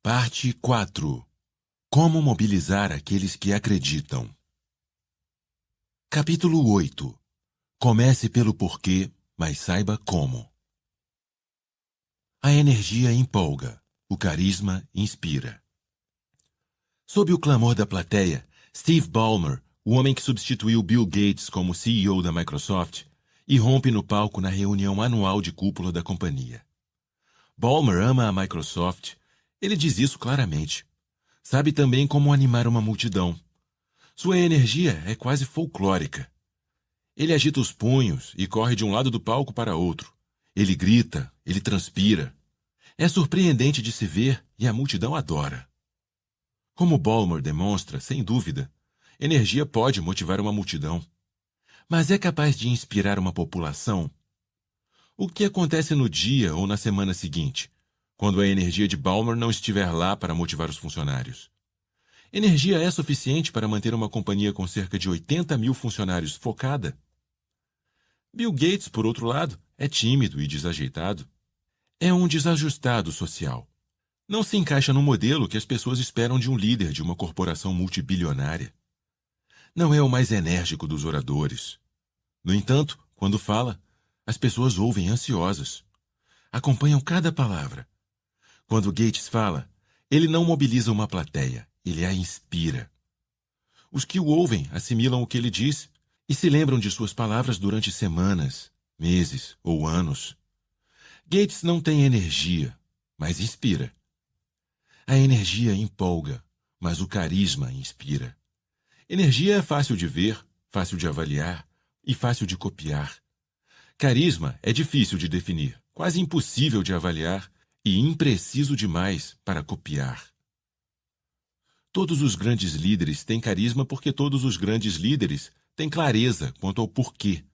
Parte 4. Como mobilizar aqueles que acreditam. Capítulo 8. Comece pelo porquê, mas saiba como. A energia empolga, o carisma inspira. Sob o clamor da plateia, Steve Ballmer, o homem que substituiu Bill Gates como CEO da Microsoft, irrompe no palco na reunião anual de cúpula da companhia. Ballmer ama a Microsoft. Ele diz isso claramente. Sabe também como animar uma multidão. Sua energia é quase folclórica. Ele agita os punhos e corre de um lado do palco para outro. Ele grita, ele transpira. É surpreendente de se ver e a multidão adora. Como Ballmer demonstra, sem dúvida, energia pode motivar uma multidão. Mas é capaz de inspirar uma população? O que acontece no dia ou na semana seguinte, quando a energia de Ballmer não estiver lá para motivar os funcionários? Energia é suficiente para manter uma companhia com cerca de 80 mil funcionários focada? Bill Gates, por outro lado, é tímido e desajeitado. É um desajustado social. Não se encaixa no modelo que as pessoas esperam de um líder de uma corporação multibilionária. Não é o mais enérgico dos oradores. No entanto, quando fala, as pessoas ouvem ansiosas. Acompanham cada palavra. Quando Gates fala, ele não mobiliza uma plateia, ele a inspira. Os que o ouvem assimilam o que ele diz e se lembram de suas palavras durante semanas, meses ou anos. Gates não tem energia, mas inspira. A energia empolga, mas o carisma inspira. Energia é fácil de ver, fácil de avaliar e fácil de copiar. Carisma é difícil de definir, quase impossível de avaliar e impreciso demais para copiar. Todos os grandes líderes têm carisma porque todos os grandes líderes têm clareza quanto ao porquê.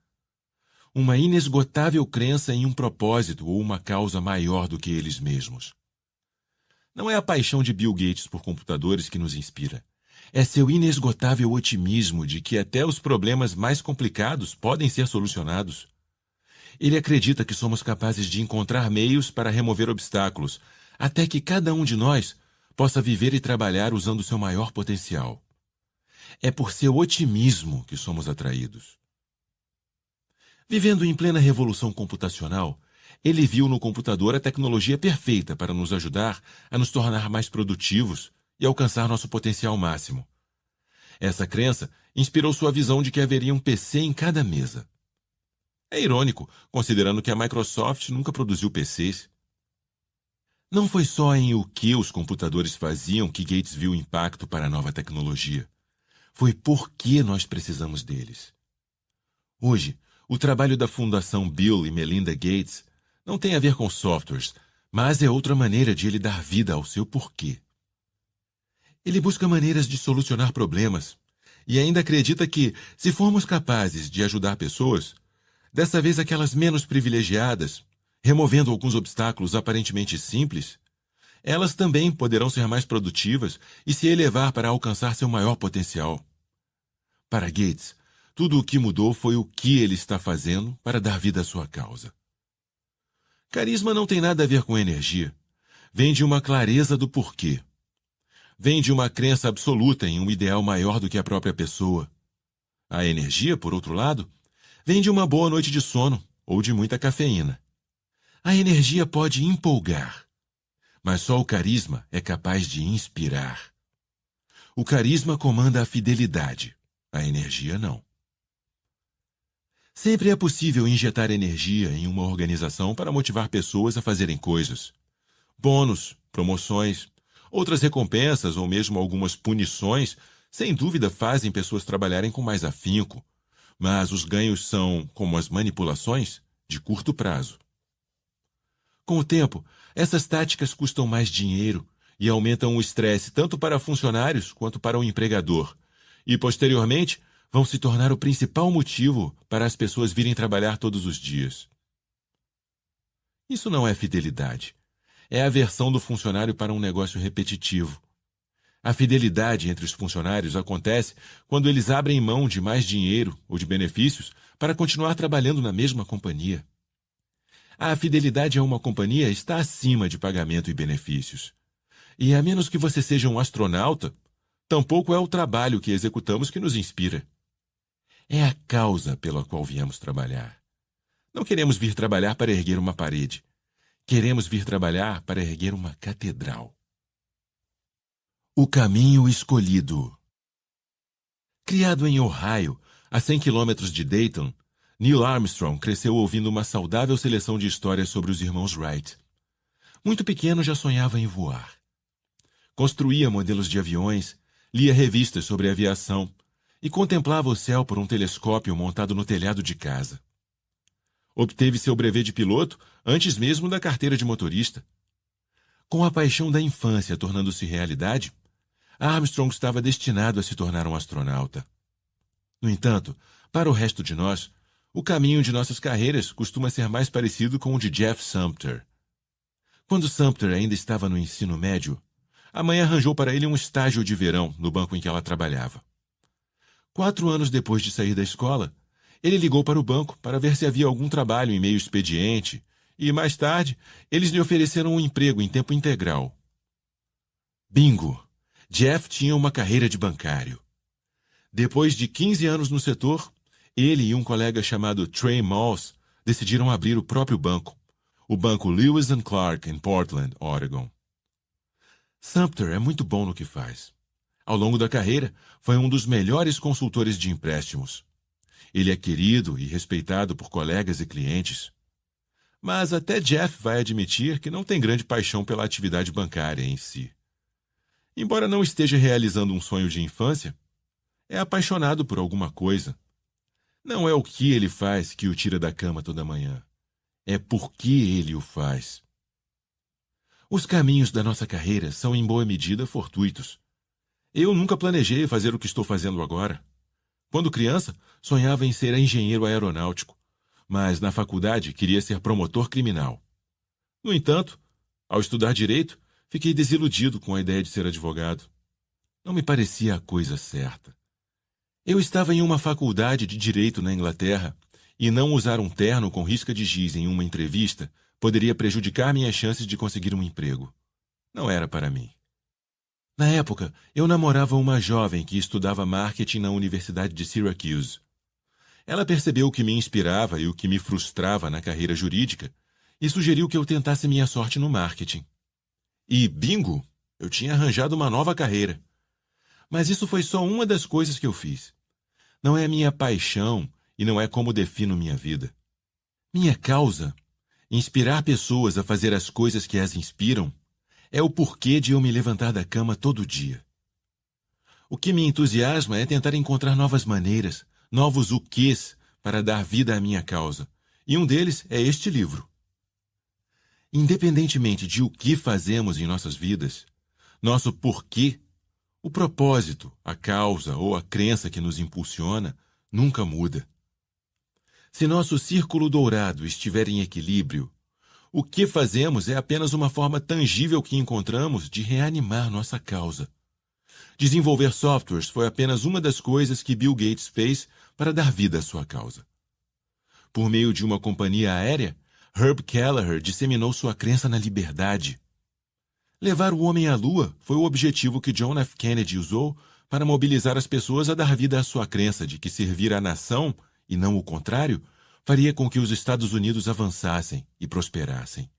Uma inesgotável crença em um propósito ou uma causa maior do que eles mesmos. Não é a paixão de Bill Gates por computadores que nos inspira. É seu inesgotável otimismo de que até os problemas mais complicados podem ser solucionados. Ele acredita que somos capazes de encontrar meios para remover obstáculos, até que cada um de nós possa viver e trabalhar usando seu maior potencial. É por seu otimismo que somos atraídos. Vivendo em plena revolução computacional, ele viu no computador a tecnologia perfeita para nos ajudar a nos tornar mais produtivos e alcançar nosso potencial máximo. Essa crença inspirou sua visão de que haveria um PC em cada mesa. É irônico, considerando que a Microsoft nunca produziu PCs. Não foi só em o que os computadores faziam que Gates viu o impacto para a nova tecnologia. Foi por que nós precisamos deles. Hoje, o trabalho da Fundação Bill e Melinda Gates não tem a ver com softwares, mas é outra maneira de ele dar vida ao seu porquê. Ele busca maneiras de solucionar problemas e ainda acredita que, se formos capazes de ajudar pessoas, dessa vez aquelas menos privilegiadas, removendo alguns obstáculos aparentemente simples, elas também poderão ser mais produtivas e se elevar para alcançar seu maior potencial. Para Gates, tudo o que mudou foi o que ele está fazendo para dar vida à sua causa. Carisma não tem nada a ver com energia. Vem de uma clareza do porquê. Vem de uma crença absoluta em um ideal maior do que a própria pessoa. A energia, por outro lado, vem de uma boa noite de sono ou de muita cafeína. A energia pode empolgar, mas só o carisma é capaz de inspirar. O carisma comanda a fidelidade, a energia não. Sempre é possível injetar energia em uma organização para motivar pessoas a fazerem coisas. Bônus, promoções, outras recompensas ou mesmo algumas punições, sem dúvida fazem pessoas trabalharem com mais afinco, mas os ganhos são, como as manipulações, de curto prazo. Com o tempo, essas táticas custam mais dinheiro e aumentam o estresse tanto para funcionários quanto para o empregador, e, posteriormente, vão se tornar o principal motivo para as pessoas virem trabalhar todos os dias. Isso não é fidelidade. É a aversão do funcionário para um negócio repetitivo. A fidelidade entre os funcionários acontece quando eles abrem mão de mais dinheiro ou de benefícios para continuar trabalhando na mesma companhia. A fidelidade a uma companhia está acima de pagamento e benefícios. E a menos que você seja um astronauta, tampouco é o trabalho que executamos que nos inspira. É a causa pela qual viemos trabalhar. Não queremos vir trabalhar para erguer uma parede. Queremos vir trabalhar para erguer uma catedral. O caminho escolhido. Criado em Ohio, a 100 quilômetros de Dayton, Neil Armstrong cresceu ouvindo uma saudável seleção de histórias sobre os irmãos Wright. Muito pequeno já sonhava em voar. Construía modelos de aviões, lia revistas sobre aviação e contemplava o céu por um telescópio montado no telhado de casa. Obteve seu brevet de piloto antes mesmo da carteira de motorista. Com a paixão da infância tornando-se realidade, Armstrong estava destinado a se tornar um astronauta. No entanto, para o resto de nós, o caminho de nossas carreiras costuma ser mais parecido com o de Jeff Sumpter. Quando Sumpter ainda estava no ensino médio, a mãe arranjou para ele um estágio de verão no banco em que ela trabalhava. 4 anos depois de sair da escola, ele ligou para o banco para ver se havia algum trabalho em meio expediente e, mais tarde, eles lhe ofereceram um emprego em tempo integral. Bingo! Jeff tinha uma carreira de bancário. Depois de 15 anos no setor, ele e um colega chamado Trey Moss decidiram abrir o próprio banco, o Banco Lewis & Clark, em Portland, Oregon. Sumpter é muito bom no que faz. Ao longo da carreira, foi um dos melhores consultores de empréstimos. Ele é querido e respeitado por colegas e clientes. Mas até Jeff vai admitir que não tem grande paixão pela atividade bancária em si. Embora não esteja realizando um sonho de infância, é apaixonado por alguma coisa. Não é o que ele faz que o tira da cama toda manhã. É por que ele o faz. Os caminhos da nossa carreira são em boa medida fortuitos. Eu nunca planejei fazer o que estou fazendo agora. Quando criança, sonhava em ser engenheiro aeronáutico, mas na faculdade queria ser promotor criminal. No entanto, ao estudar direito, fiquei desiludido com a ideia de ser advogado. Não me parecia a coisa certa. Eu estava em uma faculdade de direito na Inglaterra e não usar um terno com risca de giz em uma entrevista poderia prejudicar minhas chances de conseguir um emprego. Não era para mim. Na época, eu namorava uma jovem que estudava marketing na Universidade de Syracuse. Ela percebeu o que me inspirava e o que me frustrava na carreira jurídica e sugeriu que eu tentasse minha sorte no marketing. E, bingo, eu tinha arranjado uma nova carreira. Mas isso foi só uma das coisas que eu fiz. Não é a minha paixão e não é como defino minha vida. Minha causa, inspirar pessoas a fazer as coisas que as inspiram, é o porquê de eu me levantar da cama todo dia. O que me entusiasma é tentar encontrar novas maneiras, novos o quês para dar vida à minha causa. E um deles é este livro. Independentemente de o que fazemos em nossas vidas, nosso porquê, o propósito, a causa ou a crença que nos impulsiona, nunca muda. Se nosso círculo dourado estiver em equilíbrio, o que fazemos é apenas uma forma tangível que encontramos de reanimar nossa causa. Desenvolver softwares foi apenas uma das coisas que Bill Gates fez para dar vida à sua causa. Por meio de uma companhia aérea, Herb Kelleher disseminou sua crença na liberdade. Levar o homem à Lua foi o objetivo que John F. Kennedy usou para mobilizar as pessoas a dar vida à sua crença de que servir à nação, e não o contrário, faria com que os Estados Unidos avançassem e prosperassem.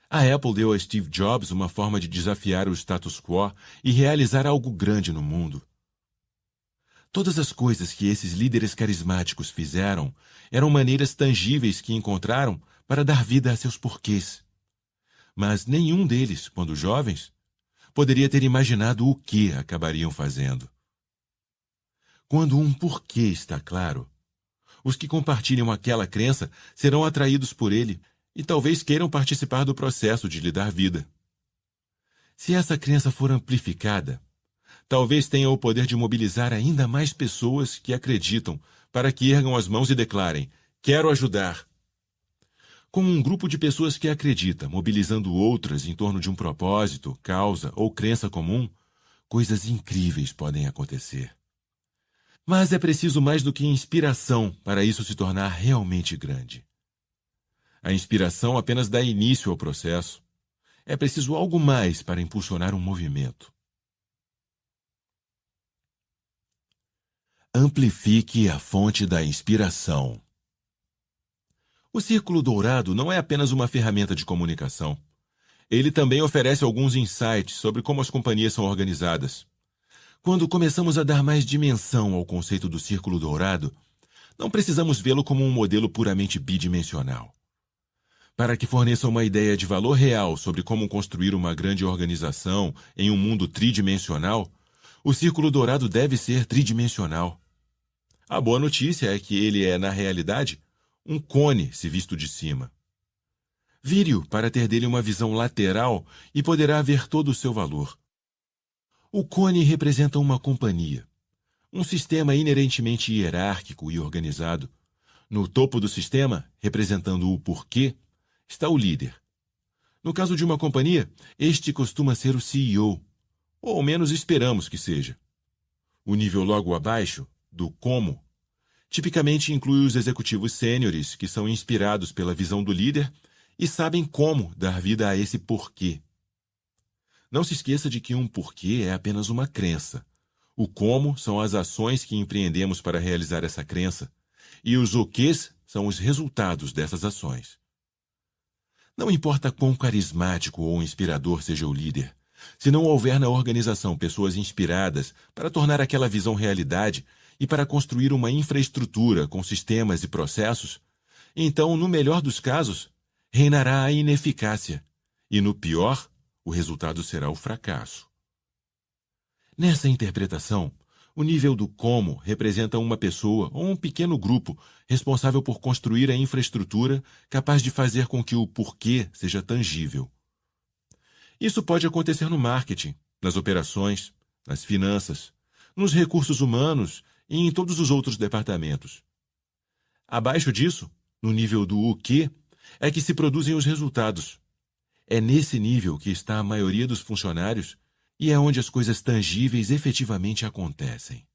A Apple deu a Steve Jobs uma forma de desafiar o status quo e realizar algo grande no mundo. Todas as coisas que esses líderes carismáticos fizeram eram maneiras tangíveis que encontraram para dar vida a seus porquês. Mas nenhum deles, quando jovens, poderia ter imaginado o que acabariam fazendo. Quando um porquê está claro, os que compartilham aquela crença serão atraídos por ele e talvez queiram participar do processo de lhe dar vida. Se essa crença for amplificada, talvez tenha o poder de mobilizar ainda mais pessoas que acreditam para que ergam as mãos e declarem: quero ajudar. Com um grupo de pessoas que acredita, mobilizando outras em torno de um propósito, causa ou crença comum, coisas incríveis podem acontecer. Mas é preciso mais do que inspiração para isso se tornar realmente grande. A inspiração apenas dá início ao processo. É preciso algo mais para impulsionar um movimento. Amplifique a fonte da inspiração. O Círculo Dourado não é apenas uma ferramenta de comunicação. Ele também oferece alguns insights sobre como as companhias são organizadas. Quando começamos a dar mais dimensão ao conceito do Círculo Dourado, não precisamos vê-lo como um modelo puramente bidimensional. Para que forneça uma ideia de valor real sobre como construir uma grande organização em um mundo tridimensional, o Círculo Dourado deve ser tridimensional. A boa notícia é que ele é, na realidade, um cone se visto de cima. Vire-o para ter dele uma visão lateral e poderá ver todo o seu valor. O cone representa uma companhia, um sistema inerentemente hierárquico e organizado. No topo do sistema, representando o porquê, está o líder. No caso de uma companhia, este costuma ser o CEO, ou ao menos esperamos que seja. O nível logo abaixo, do como, tipicamente inclui os executivos sêniores que são inspirados pela visão do líder e sabem como dar vida a esse porquê. Não se esqueça de que um porquê é apenas uma crença. O como são as ações que empreendemos para realizar essa crença, e os o quês são os resultados dessas ações. Não importa quão carismático ou inspirador seja o líder, se não houver na organização pessoas inspiradas para tornar aquela visão realidade e para construir uma infraestrutura com sistemas e processos, então, no melhor dos casos, reinará a ineficácia, e no pior, o resultado será o fracasso. Nessa interpretação, o nível do como representa uma pessoa ou um pequeno grupo responsável por construir a infraestrutura capaz de fazer com que o porquê seja tangível. Isso pode acontecer no marketing, nas operações, nas finanças, nos recursos humanos e em todos os outros departamentos. Abaixo disso, no nível do o quê, é que se produzem os resultados. É nesse nível que está a maioria dos funcionários e é onde as coisas tangíveis efetivamente acontecem.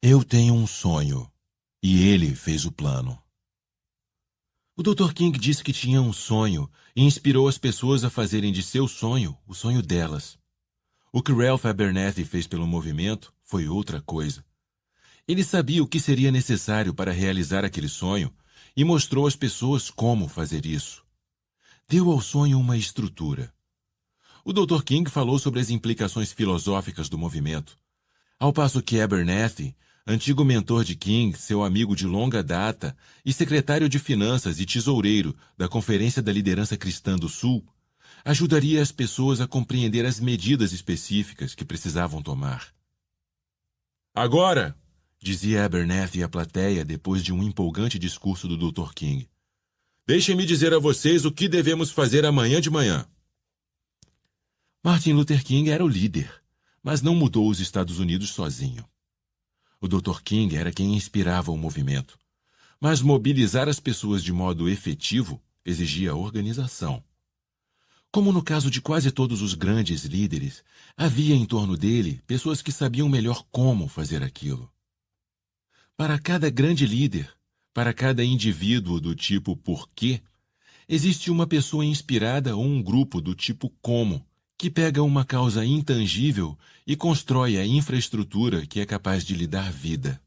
Eu tenho um sonho, e ele fez o plano. O Dr. King disse que tinha um sonho e inspirou as pessoas a fazerem de seu sonho o sonho delas. O que Ralph Abernathy fez pelo movimento foi outra coisa. Ele sabia o que seria necessário para realizar aquele sonho e mostrou às pessoas como fazer isso. Deu ao sonho uma estrutura. O Dr. King falou sobre as implicações filosóficas do movimento, ao passo que Abernathy, antigo mentor de King, seu amigo de longa data e secretário de Finanças e tesoureiro da Conferência da Liderança Cristã do Sul, ajudaria as pessoas a compreender as medidas específicas que precisavam tomar. Agora, dizia Abernathy à plateia depois de um empolgante discurso do Dr. King, deixem-me dizer a vocês o que devemos fazer amanhã de manhã. Martin Luther King era o líder, mas não mudou os Estados Unidos sozinho. O Dr. King era quem inspirava o movimento, mas mobilizar as pessoas de modo efetivo exigia organização. Como no caso de quase todos os grandes líderes, havia em torno dele pessoas que sabiam melhor como fazer aquilo. Para cada grande líder, para cada indivíduo do tipo porquê, existe uma pessoa inspirada ou um grupo do tipo como, que pega uma causa intangível e constrói a infraestrutura que é capaz de lhe dar vida.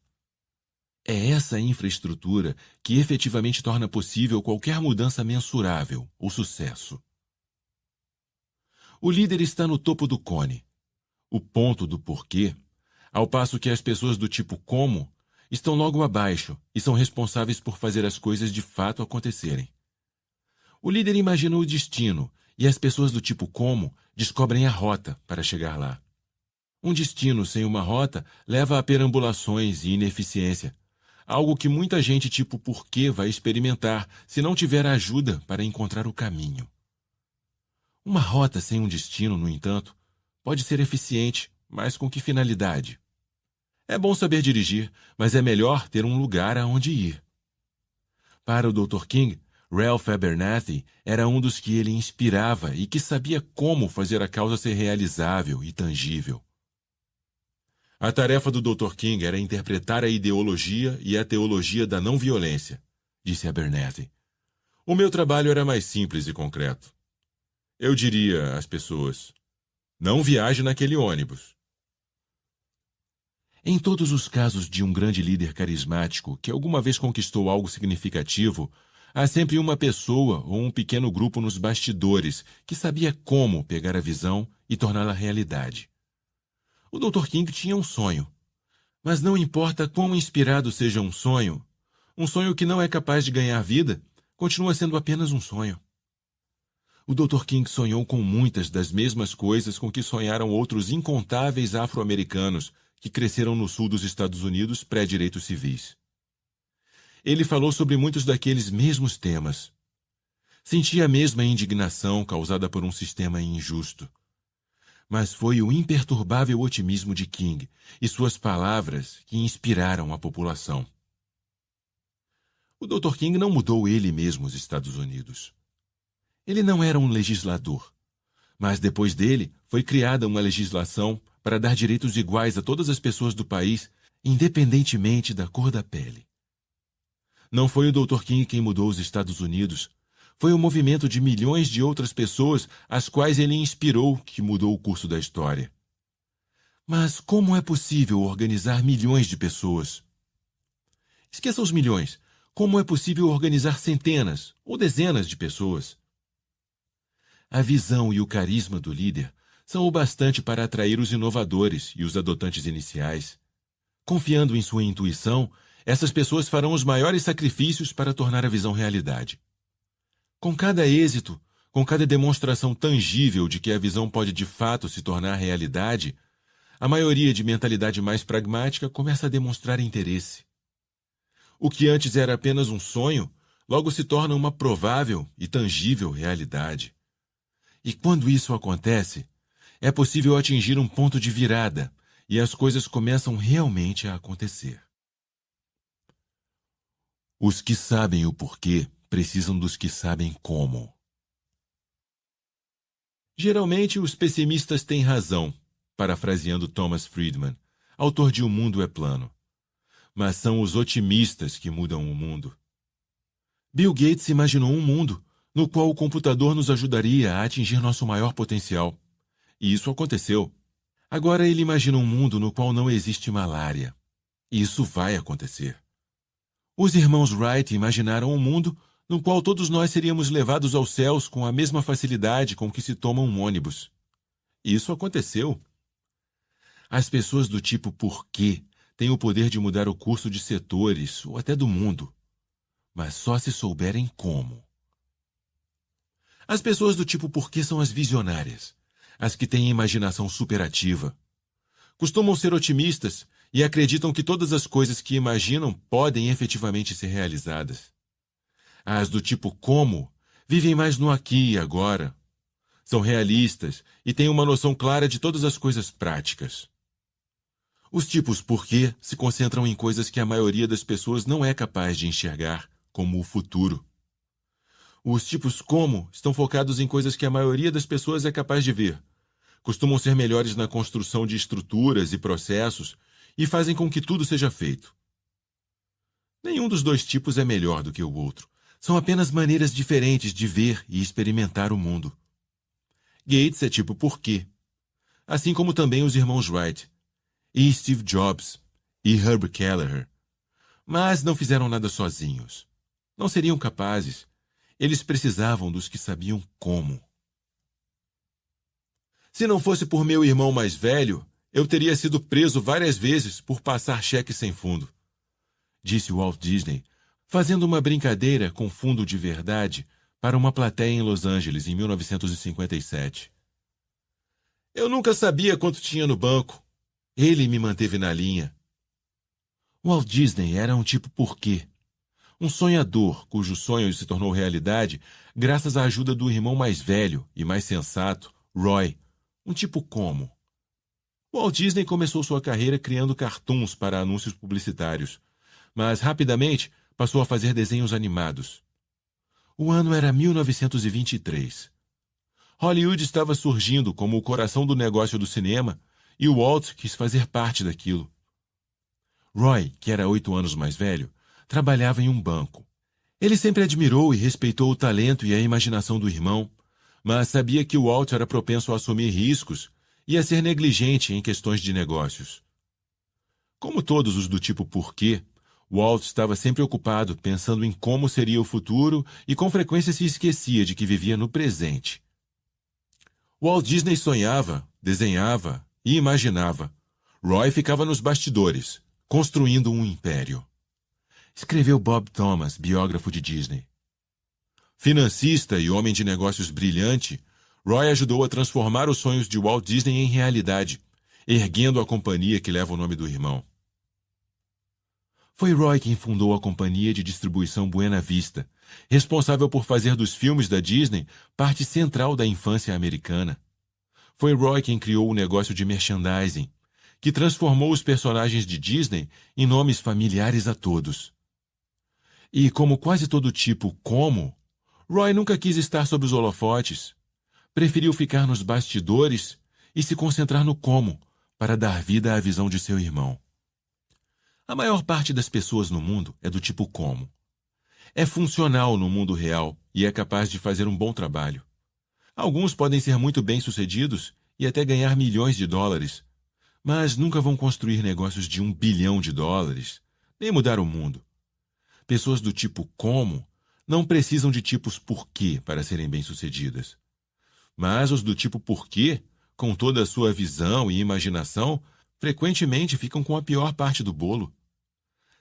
É essa infraestrutura que efetivamente torna possível qualquer mudança mensurável ou sucesso. O líder está no topo do cone, o ponto do porquê, ao passo que as pessoas do tipo como estão logo abaixo e são responsáveis por fazer as coisas de fato acontecerem. O líder imagina o destino e as pessoas do tipo como descobrem a rota para chegar lá. Um destino sem uma rota leva a perambulações e ineficiência, algo que muita gente tipo porquê vai experimentar se não tiver ajuda para encontrar o caminho. Uma rota sem um destino, no entanto, pode ser eficiente, mas com que finalidade? É bom saber dirigir, mas é melhor ter um lugar aonde ir. Para o Dr. King, Ralph Abernathy era um dos que ele inspirava e que sabia como fazer a causa ser realizável e tangível. A tarefa do Dr. King era interpretar a ideologia e a teologia da não-violência, disse Abernathy. O meu trabalho era mais simples e concreto. Eu diria às pessoas: não viaje naquele ônibus. Em todos os casos de um grande líder carismático que alguma vez conquistou algo significativo, há sempre uma pessoa ou um pequeno grupo nos bastidores que sabia como pegar a visão e torná-la realidade. O Dr. King tinha um sonho. Mas não importa quão inspirado seja um sonho que não é capaz de ganhar vida, continua sendo apenas um sonho. O Dr. King sonhou com muitas das mesmas coisas com que sonharam outros incontáveis afro-americanos que cresceram no sul dos Estados Unidos pré-direitos civis. Ele falou sobre muitos daqueles mesmos temas. Sentia a mesma indignação causada por um sistema injusto. Mas foi o imperturbável otimismo de King e suas palavras que inspiraram a população. O Dr. King não mudou ele mesmo os Estados Unidos. Ele não era um legislador, mas depois dele foi criada uma legislação para dar direitos iguais a todas as pessoas do país, independentemente da cor da pele. Não foi o Dr. King quem mudou os Estados Unidos, foi o movimento de milhões de outras pessoas às quais ele inspirou que mudou o curso da história. Mas como é possível organizar milhões de pessoas? Esqueça os milhões. Como é possível organizar centenas ou dezenas de pessoas? A visão e o carisma do líder são o bastante para atrair os inovadores e os adotantes iniciais. Confiando em sua intuição, essas pessoas farão os maiores sacrifícios para tornar a visão realidade. Com cada êxito, com cada demonstração tangível de que a visão pode de fato se tornar realidade, a maioria de mentalidade mais pragmática começa a demonstrar interesse. O que antes era apenas um sonho, logo se torna uma provável e tangível realidade. E quando isso acontece, é possível atingir um ponto de virada e as coisas começam realmente a acontecer. Os que sabem o porquê precisam dos que sabem como. Geralmente, os pessimistas têm razão, parafraseando Thomas Friedman, autor de O Mundo é Plano. Mas são os otimistas que mudam o mundo. Bill Gates imaginou um mundo no qual o computador nos ajudaria a atingir nosso maior potencial. E isso aconteceu. Agora ele imagina um mundo no qual não existe malária. E isso vai acontecer. Os irmãos Wright imaginaram um mundo no qual todos nós seríamos levados aos céus com a mesma facilidade com que se toma um ônibus. E isso aconteceu. As pessoas do tipo porquê têm o poder de mudar o curso de setores ou até do mundo, mas só se souberem como. As pessoas do tipo porquê são as visionárias, as que têm imaginação superativa. Costumam ser otimistas e acreditam que todas as coisas que imaginam podem efetivamente ser realizadas. As do tipo como vivem mais no aqui e agora. São realistas e têm uma noção clara de todas as coisas práticas. Os tipos porquê se concentram em coisas que a maioria das pessoas não é capaz de enxergar, como o futuro. Os tipos como estão focados em coisas que a maioria das pessoas é capaz de ver. Costumam ser melhores na construção de estruturas e processos e fazem com que tudo seja feito. Nenhum dos dois tipos é melhor do que o outro. São apenas maneiras diferentes de ver e experimentar o mundo. Gates é tipo porquê, assim como também os irmãos Wright, e Steve Jobs, e Herb Kelleher. Mas não fizeram nada sozinhos. Não seriam capazes. Eles precisavam dos que sabiam como. Se não fosse por meu irmão mais velho, eu teria sido preso várias vezes por passar cheque sem fundo, disse Walt Disney, fazendo uma brincadeira com fundo de verdade para uma plateia em Los Angeles em 1957. Eu nunca sabia quanto tinha no banco. Ele me manteve na linha. Walt Disney era um tipo porquê. Um sonhador cujo sonho se tornou realidade graças à ajuda do irmão mais velho e mais sensato, Roy, um tipo como. Walt Disney começou sua carreira criando cartoons para anúncios publicitários, mas rapidamente passou a fazer desenhos animados. O ano era 1923. Hollywood estava surgindo como o coração do negócio do cinema e o Walt quis fazer parte daquilo. Roy, que era 8 anos mais velho, trabalhava em um banco. Ele sempre admirou e respeitou o talento e a imaginação do irmão, mas sabia que o Walt era propenso a assumir riscos e a ser negligente em questões de negócios. Como todos os do tipo porquê, Walt estava sempre ocupado pensando em como seria o futuro e com frequência se esquecia de que vivia no presente. Walt Disney sonhava, desenhava e imaginava. Roy ficava nos bastidores, construindo um império. Escreveu Bob Thomas, biógrafo de Disney. Financista e homem de negócios brilhante, Roy ajudou a transformar os sonhos de Walt Disney em realidade, erguendo a companhia que leva o nome do irmão. Foi Roy quem fundou a companhia de distribuição Buena Vista, responsável por fazer dos filmes da Disney parte central da infância americana. Foi Roy quem criou o negócio de merchandising, que transformou os personagens de Disney em nomes familiares a todos. E, como quase todo tipo como, Roy nunca quis estar sob os holofotes. Preferiu ficar nos bastidores e se concentrar no como, para dar vida à visão de seu irmão. A maior parte das pessoas no mundo é do tipo como. É funcional no mundo real e é capaz de fazer um bom trabalho. Alguns podem ser muito bem-sucedidos e até ganhar milhões de dólares, mas nunca vão construir negócios de $1 bilhão, nem mudar o mundo. Pessoas do tipo como não precisam de tipos porquê para serem bem-sucedidas. Mas os do tipo porquê, com toda a sua visão e imaginação, frequentemente ficam com a pior parte do bolo.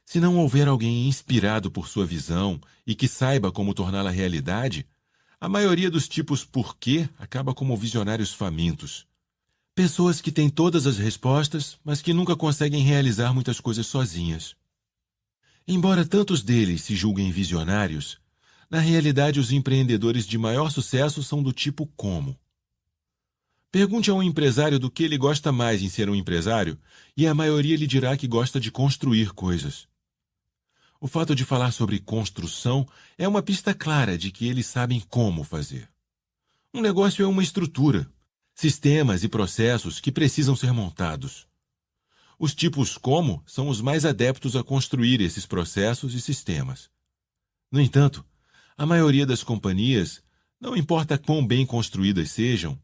Se não houver alguém inspirado por sua visão e que saiba como torná-la realidade, a maioria dos tipos porquê acaba como visionários famintos. Pessoas que têm todas as respostas, mas que nunca conseguem realizar muitas coisas sozinhas. Embora tantos deles se julguem visionários, na realidade os empreendedores de maior sucesso são do tipo como. Pergunte a um empresário do que ele gosta mais em ser um empresário e a maioria lhe dirá que gosta de construir coisas. O fato de falar sobre construção é uma pista clara de que eles sabem como fazer. Um negócio é uma estrutura, sistemas e processos que precisam ser montados. Os tipos como são os mais adeptos a construir esses processos e sistemas. No entanto, a maioria das companhias, não importa quão bem construídas sejam,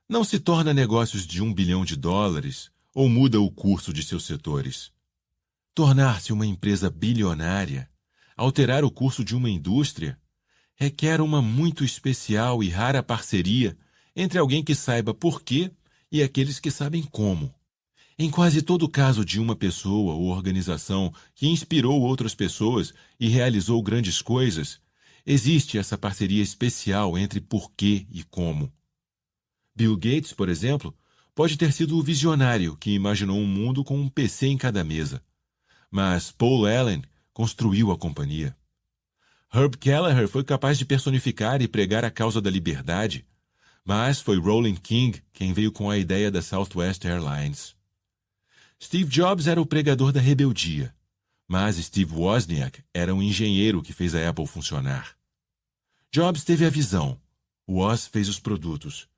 não se torna negócios de $1 bilhão ou muda o curso de seus setores. Tornar-se uma empresa bilionária, alterar o curso de uma indústria, requer uma muito especial e rara parceria entre alguém que saiba por quê e aqueles que sabem como. Em quase todo caso de uma pessoa ou organização que inspirou outras pessoas e realizou grandes coisas, existe essa parceria especial entre porquê e como. Bill Gates, por exemplo, pode ter sido o visionário que imaginou um mundo com um PC em cada mesa. Mas Paul Allen construiu a companhia. Herb Kelleher foi capaz de personificar e pregar a causa da liberdade, mas foi Roland King quem veio com a ideia da Southwest Airlines. Steve Jobs era o pregador da rebeldia, mas Steve Wozniak era um engenheiro que fez a Apple funcionar. Jobs teve a visão, Woz fez os produtos.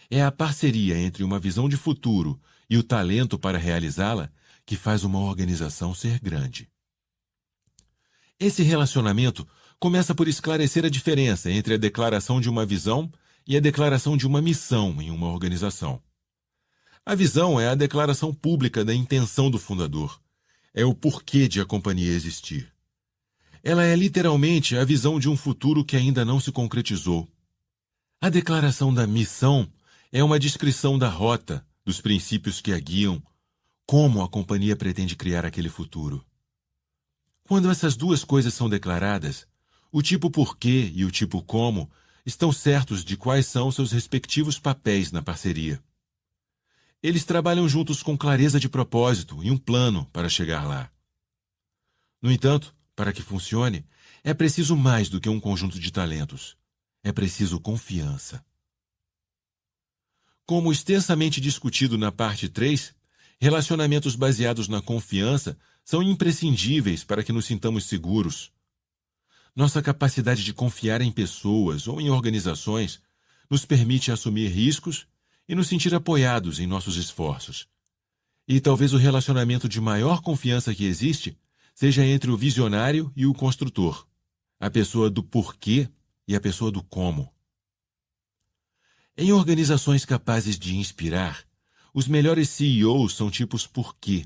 É a parceria entre uma visão de futuro e o talento para realizá-la que faz uma organização ser grande. Esse relacionamento começa por esclarecer a diferença entre a declaração de uma visão e a declaração de uma missão em uma organização. A visão é a declaração pública da intenção do fundador. É o porquê de a companhia existir. Ela é literalmente a visão de um futuro que ainda não se concretizou. A declaração da missão é uma descrição da rota, dos princípios que a guiam, como a companhia pretende criar aquele futuro. Quando essas duas coisas são declaradas, o tipo porquê e o tipo como estão certos de quais são seus respectivos papéis na parceria. Eles trabalham juntos com clareza de propósito e um plano para chegar lá. No entanto, para que funcione, é preciso mais do que um conjunto de talentos. É preciso confiança. Como extensamente discutido na parte 3, relacionamentos baseados na confiança são imprescindíveis para que nos sintamos seguros. Nossa capacidade de confiar em pessoas ou em organizações nos permite assumir riscos e nos sentir apoiados em nossos esforços. E talvez o relacionamento de maior confiança que existe seja entre o visionário e o construtor, a pessoa do porquê e a pessoa do como. Em organizações capazes de inspirar, os melhores CEOs são tipos porquê.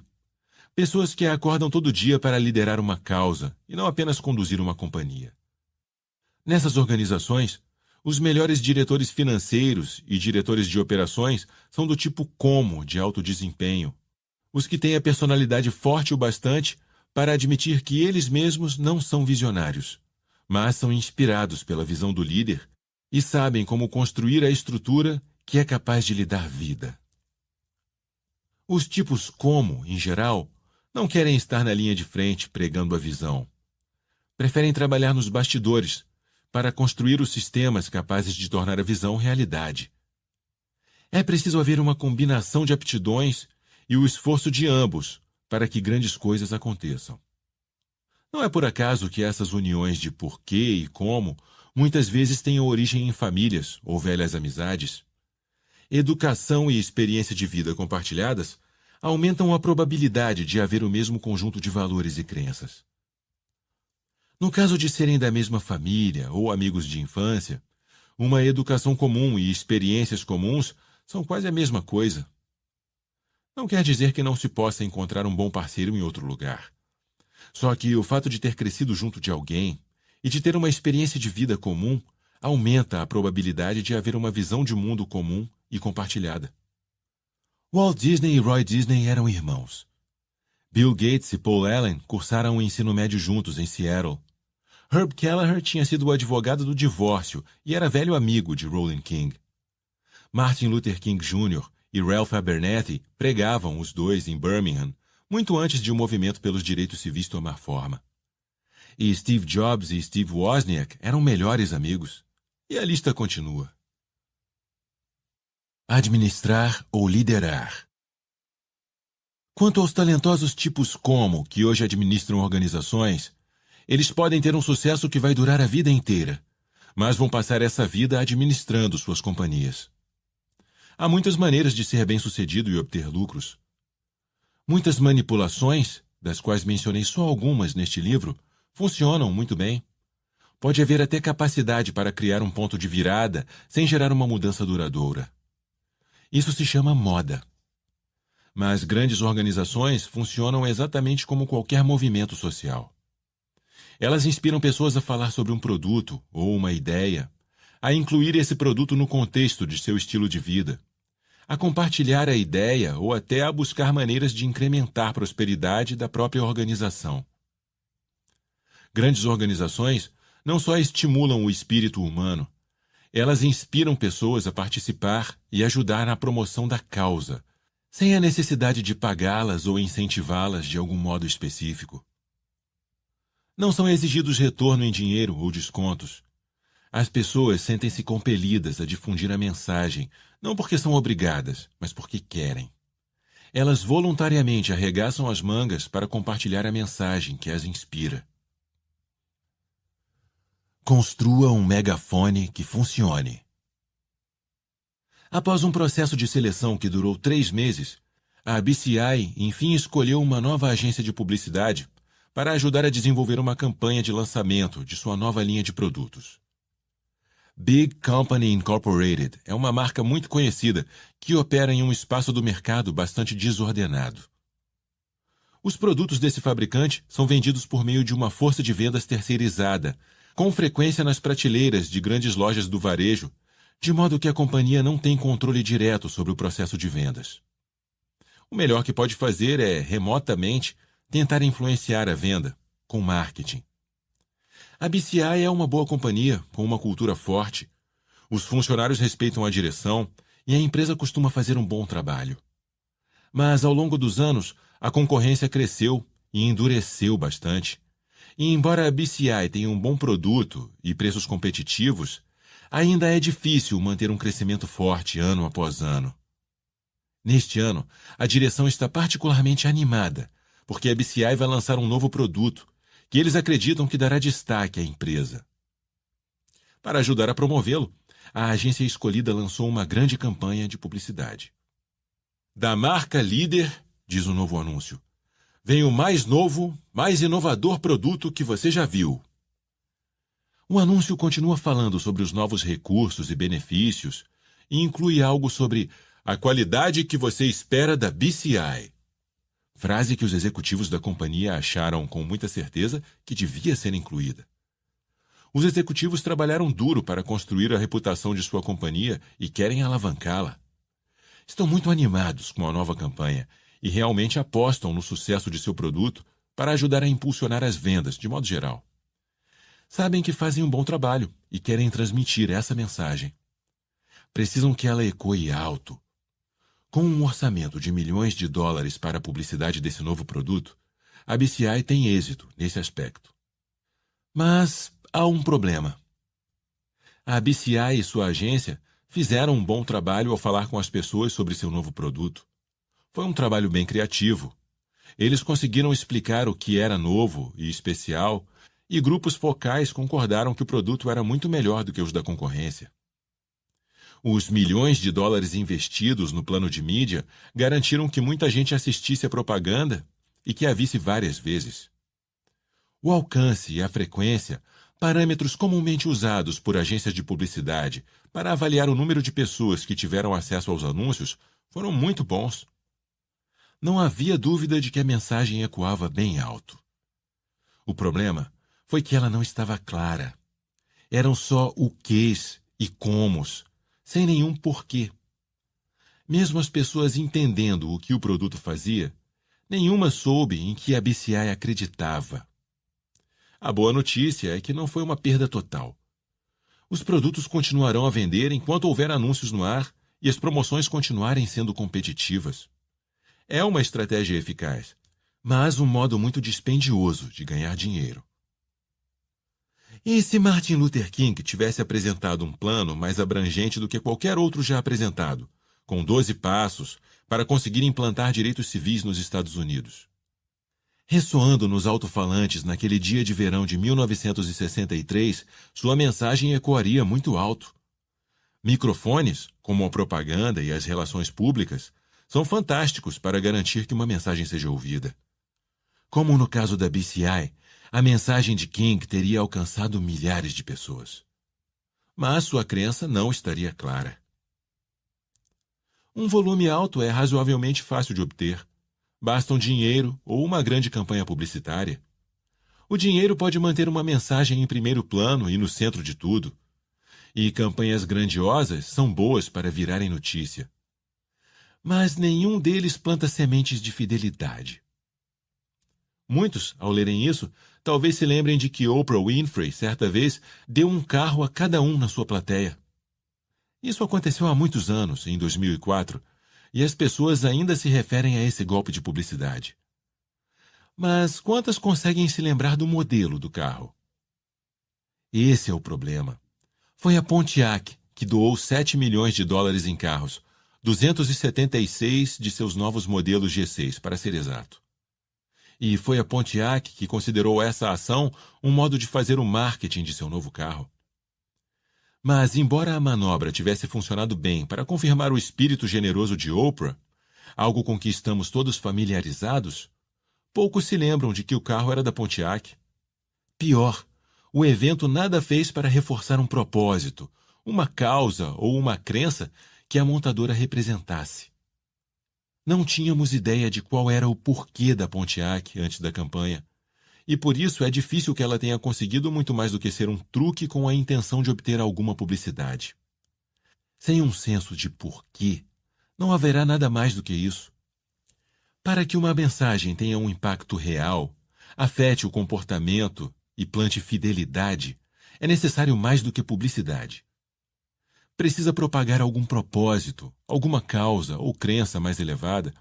Pessoas que acordam todo dia para liderar uma causa e não apenas conduzir uma companhia. Nessas organizações, os melhores diretores financeiros e diretores de operações são do tipo como, de alto desempenho. Os que têm a personalidade forte o bastante para admitir que eles mesmos não são visionários, mas são inspirados pela visão do líder e sabem como construir a estrutura que é capaz de lhe dar vida. Os tipos como, em geral, não querem estar na linha de frente pregando a visão. Preferem trabalhar nos bastidores para construir os sistemas capazes de tornar a visão realidade. É preciso haver uma combinação de aptidões e o esforço de ambos para que grandes coisas aconteçam. Não é por acaso que essas uniões de porquê e como muitas vezes têm origem em famílias ou velhas amizades. Educação e experiência de vida compartilhadas aumentam a probabilidade de haver o mesmo conjunto de valores e crenças. No caso de serem da mesma família ou amigos de infância, uma educação comum e experiências comuns são quase a mesma coisa. Não quer dizer que não se possa encontrar um bom parceiro em outro lugar. Só que o fato de ter crescido junto de alguém e de ter uma experiência de vida comum aumenta a probabilidade de haver uma visão de mundo comum e compartilhada. Walt Disney e Roy Disney eram irmãos. Bill Gates e Paul Allen cursaram o ensino médio juntos em Seattle. Herb Kelleher tinha sido o advogado do divórcio e era velho amigo de Roland King. Martin Luther King Jr. e Ralph Abernathy pregavam os dois em Birmingham, muito antes de o movimento pelos direitos civis tomar forma. E Steve Jobs e Steve Wozniak eram melhores amigos. E a lista continua. Administrar ou liderar. Quanto aos talentosos tipos como, que hoje administram organizações, eles podem ter um sucesso que vai durar a vida inteira, mas vão passar essa vida administrando suas companhias. Há muitas maneiras de ser bem-sucedido e obter lucros. Muitas manipulações, das quais mencionei só algumas neste livro, funcionam muito bem. Pode haver até capacidade para criar um ponto de virada sem gerar uma mudança duradoura. Isso se chama moda. Mas grandes organizações funcionam exatamente como qualquer movimento social. Elas inspiram pessoas a falar sobre um produto ou uma ideia, a incluir esse produto no contexto de seu estilo de vida, a compartilhar a ideia ou até a buscar maneiras de incrementar a prosperidade da própria organização. Grandes organizações não só estimulam o espírito humano, elas inspiram pessoas a participar e ajudar na promoção da causa, sem a necessidade de pagá-las ou incentivá-las de algum modo específico. Não são exigidos retorno em dinheiro ou descontos. As pessoas sentem-se compelidas a difundir a mensagem, não porque são obrigadas, mas porque querem. Elas voluntariamente arregaçam as mangas para compartilhar a mensagem que as inspira. Construa um megafone que funcione. Após um processo de seleção que durou 3 meses, a BCI enfim escolheu uma nova agência de publicidade para ajudar a desenvolver uma campanha de lançamento de sua nova linha de produtos. Big Company Incorporated é uma marca muito conhecida que opera em um espaço do mercado bastante desordenado. Os produtos desse fabricante são vendidos por meio de uma força de vendas terceirizada, com frequência nas prateleiras de grandes lojas do varejo, de modo que a companhia não tem controle direto sobre o processo de vendas. O melhor que pode fazer é, remotamente, tentar influenciar a venda, com marketing. A BCI é uma boa companhia, com uma cultura forte. Os funcionários respeitam a direção e a empresa costuma fazer um bom trabalho. Mas, ao longo dos anos, a concorrência cresceu e endureceu bastante. E, embora a BCI tenha um bom produto e preços competitivos, ainda é difícil manter um crescimento forte ano após ano. Neste ano, a direção está particularmente animada, porque a BCI vai lançar um novo produto, que eles acreditam que dará destaque à empresa. Para ajudar a promovê-lo, a agência escolhida lançou uma grande campanha de publicidade. Da marca líder, diz o novo anúncio, vem o mais novo, mais inovador produto que você já viu. O anúncio continua falando sobre os novos recursos e benefícios e inclui algo sobre a qualidade que você espera da BCI. Frase que os executivos da companhia acharam com muita certeza que devia ser incluída. Os executivos trabalharam duro para construir a reputação de sua companhia e querem alavancá-la. Estão muito animados com a nova campanha e realmente apostam no sucesso de seu produto para ajudar a impulsionar as vendas, de modo geral. Sabem que fazem um bom trabalho e querem transmitir essa mensagem. Precisam que ela ecoe alto. Com um orçamento de milhões de dólares para a publicidade desse novo produto, a BCI tem êxito nesse aspecto. Mas há um problema. A BCI e sua agência fizeram um bom trabalho ao falar com as pessoas sobre seu novo produto. Foi um trabalho bem criativo. Eles conseguiram explicar o que era novo e especial, e grupos focais concordaram que o produto era muito melhor do que os da concorrência. Os milhões de dólares investidos no plano de mídia garantiram que muita gente assistisse a propaganda e que a visse várias vezes. O alcance e a frequência, parâmetros comumente usados por agências de publicidade para avaliar o número de pessoas que tiveram acesso aos anúncios, foram muito bons. Não havia dúvida de que a mensagem ecoava bem alto. O problema foi que ela não estava clara. Eram só o quês e comos, sem nenhum porquê. Mesmo as pessoas entendendo o que o produto fazia, nenhuma soube em que a BCI acreditava. A boa notícia é que não foi uma perda total. Os produtos continuarão a vender enquanto houver anúncios no ar e as promoções continuarem sendo competitivas. É uma estratégia eficaz, mas um modo muito dispendioso de ganhar dinheiro. E se Martin Luther King tivesse apresentado um plano mais abrangente do que qualquer outro já apresentado, com 12 passos para conseguir implantar direitos civis nos Estados Unidos? Ressoando nos alto-falantes naquele dia de verão de 1963, sua mensagem ecoaria muito alto. Microfones, como a propaganda e as relações públicas, são fantásticos para garantir que uma mensagem seja ouvida. Como no caso da BCI, a mensagem de King teria alcançado milhares de pessoas. Mas sua crença não estaria clara. Um volume alto é razoavelmente fácil de obter. Bastam dinheiro ou uma grande campanha publicitária. O dinheiro pode manter uma mensagem em primeiro plano e no centro de tudo. E campanhas grandiosas são boas para virarem notícia. Mas nenhum deles planta sementes de fidelidade. Muitos, ao lerem isso, talvez se lembrem de que Oprah Winfrey, certa vez, deu um carro a cada um na sua plateia. Isso aconteceu há muitos anos, em 2004, e as pessoas ainda se referem a esse golpe de publicidade. Mas quantas conseguem se lembrar do modelo do carro? Esse é o problema. Foi a Pontiac que doou 7 milhões de dólares em carros, 276 de seus novos modelos G6, para ser exato. E foi a Pontiac que considerou essa ação um modo de fazer o marketing de seu novo carro. Mas, embora a manobra tivesse funcionado bem para confirmar o espírito generoso de Oprah, algo com que estamos todos familiarizados, poucos se lembram de que o carro era da Pontiac. Pior, o evento nada fez para reforçar um propósito, uma causa ou uma crença que a montadora representasse. Não tínhamos ideia de qual era o porquê da Pontiac antes da campanha, e por isso é difícil que ela tenha conseguido muito mais do que ser um truque com a intenção de obter alguma publicidade. Sem um senso de porquê, não haverá nada mais do que isso. Para que uma mensagem tenha um impacto real, afete o comportamento e plante fidelidade, é necessário mais do que publicidade. Precisa propagar algum propósito, alguma causa ou crença mais elevada,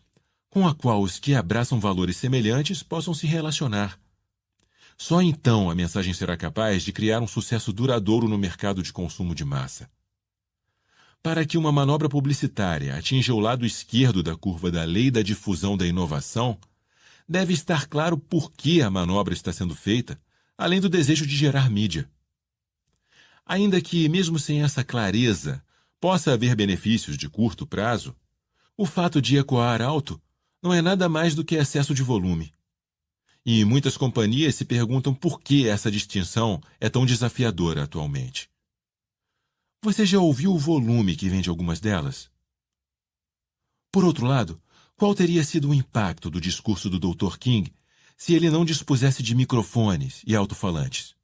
com a qual os que abraçam valores semelhantes possam se relacionar. Só então a mensagem será capaz de criar um sucesso duradouro no mercado de consumo de massa. Para que uma manobra publicitária atinja o lado esquerdo da curva da lei da difusão da inovação, deve estar claro por que a manobra está sendo feita, além do desejo de gerar mídia. Ainda que, mesmo sem essa clareza, possa haver benefícios de curto prazo, o fato de ecoar alto não é nada mais do que excesso de volume. E muitas companhias se perguntam por que essa distinção é tão desafiadora atualmente. Você já ouviu o volume que vem de algumas delas? Por outro lado, qual teria sido o impacto do discurso do Dr. King se ele não dispusesse de microfones e alto-falantes?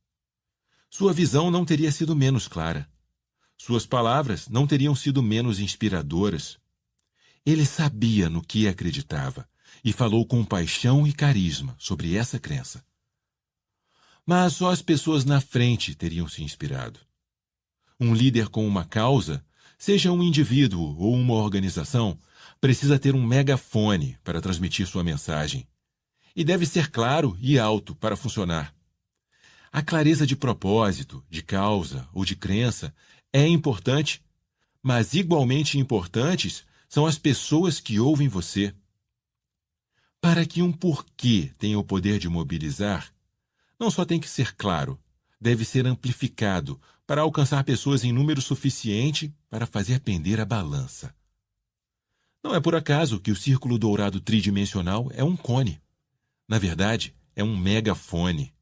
Sua visão não teria sido menos clara. Suas palavras não teriam sido menos inspiradoras. Ele sabia no que acreditava e falou com paixão e carisma sobre essa crença. Mas só as pessoas na frente teriam se inspirado. Um líder com uma causa, seja um indivíduo ou uma organização, precisa ter um megafone para transmitir sua mensagem. E deve ser claro e alto para funcionar. A clareza de propósito, de causa ou de crença é importante, mas igualmente importantes são as pessoas que ouvem você. Para que um porquê tenha o poder de mobilizar, não só tem que ser claro, deve ser amplificado para alcançar pessoas em número suficiente para fazer pender a balança. Não é por acaso que o círculo dourado tridimensional é um cone. Na verdade, é um megafone.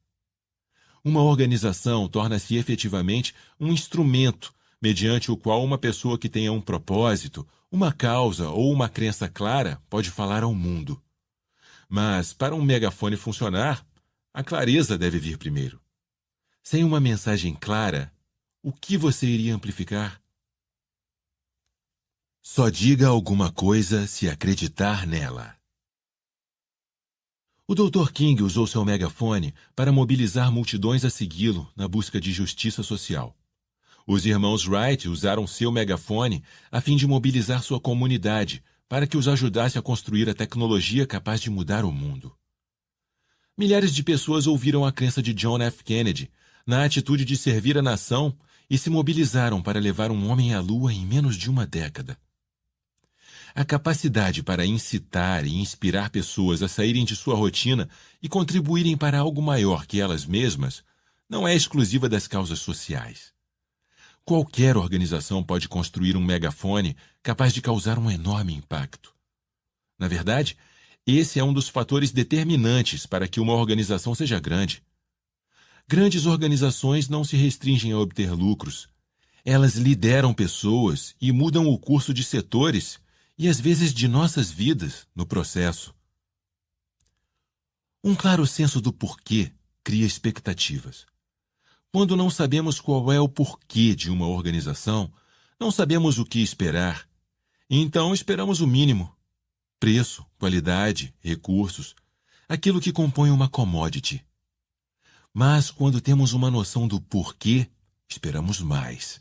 Uma organização torna-se efetivamente um instrumento mediante o qual uma pessoa que tenha um propósito, uma causa ou uma crença clara pode falar ao mundo. Mas, para um megafone funcionar, a clareza deve vir primeiro. Sem uma mensagem clara, o que você iria amplificar? Só diga alguma coisa se acreditar nela. O Dr. King usou seu megafone para mobilizar multidões a segui-lo na busca de justiça social. Os irmãos Wright usaram seu megafone a fim de mobilizar sua comunidade para que os ajudasse a construir a tecnologia capaz de mudar o mundo. Milhares de pessoas ouviram a crença de John F. Kennedy na atitude de servir a nação e se mobilizaram para levar um homem à Lua em menos de uma década. A capacidade para incitar e inspirar pessoas a saírem de sua rotina e contribuírem para algo maior que elas mesmas não é exclusiva das causas sociais. Qualquer organização pode construir um megafone capaz de causar um enorme impacto. Na verdade, esse é um dos fatores determinantes para que uma organização seja grande. Grandes organizações não se restringem a obter lucros. Elas lideram pessoas e mudam o curso de setores e às vezes de nossas vidas no processo. Um claro senso do porquê cria expectativas. Quando não sabemos qual é o porquê de uma organização, não sabemos o que esperar. Então esperamos o mínimo: preço, qualidade, recursos, aquilo que compõe uma commodity. Mas quando temos uma noção do porquê, esperamos mais.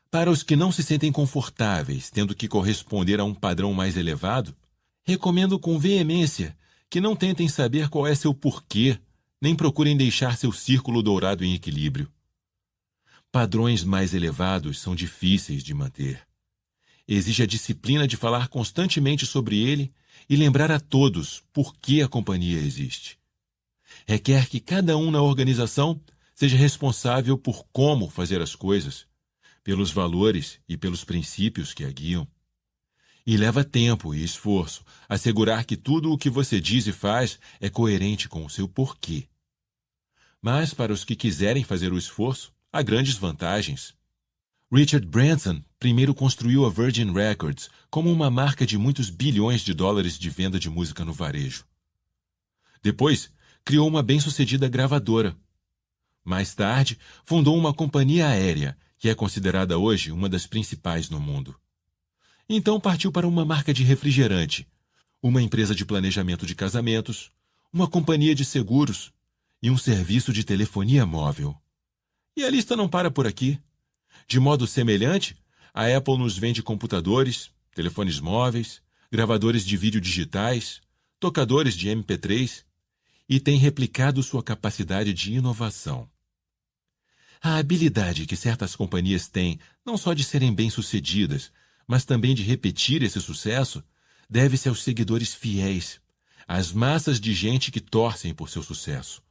Para os que não se sentem confortáveis tendo que corresponder a um padrão mais elevado, recomendo com veemência que não tentem saber qual é seu porquê, nem procurem deixar seu círculo dourado em equilíbrio. Padrões mais elevados são difíceis de manter. Exige a disciplina de falar constantemente sobre ele e lembrar a todos por que a companhia existe. Requer que cada um na organização seja responsável por como fazer as coisas, pelos valores e pelos princípios que a guiam. E leva tempo e esforço assegurar que tudo o que você diz e faz é coerente com o seu porquê. Mas, para os que quiserem fazer o esforço, há grandes vantagens. Richard Branson primeiro construiu a Virgin Records como uma marca de muitos bilhões de dólares de venda de música no varejo. Depois, criou uma bem-sucedida gravadora. Mais tarde, fundou uma companhia aérea, que é considerada hoje uma das principais no mundo. Então partiu para uma marca de refrigerante, uma empresa de planejamento de casamentos, uma companhia de seguros e um serviço de telefonia móvel. E a lista não para por aqui. De modo semelhante, a Apple nos vende computadores, telefones móveis, gravadores de vídeo digitais, tocadores de MP3 e tem replicado sua capacidade de inovação. A habilidade que certas companhias têm, não só de serem bem-sucedidas, mas também de repetir esse sucesso, deve-se aos seguidores fiéis, às massas de gente que torcem por seu sucesso.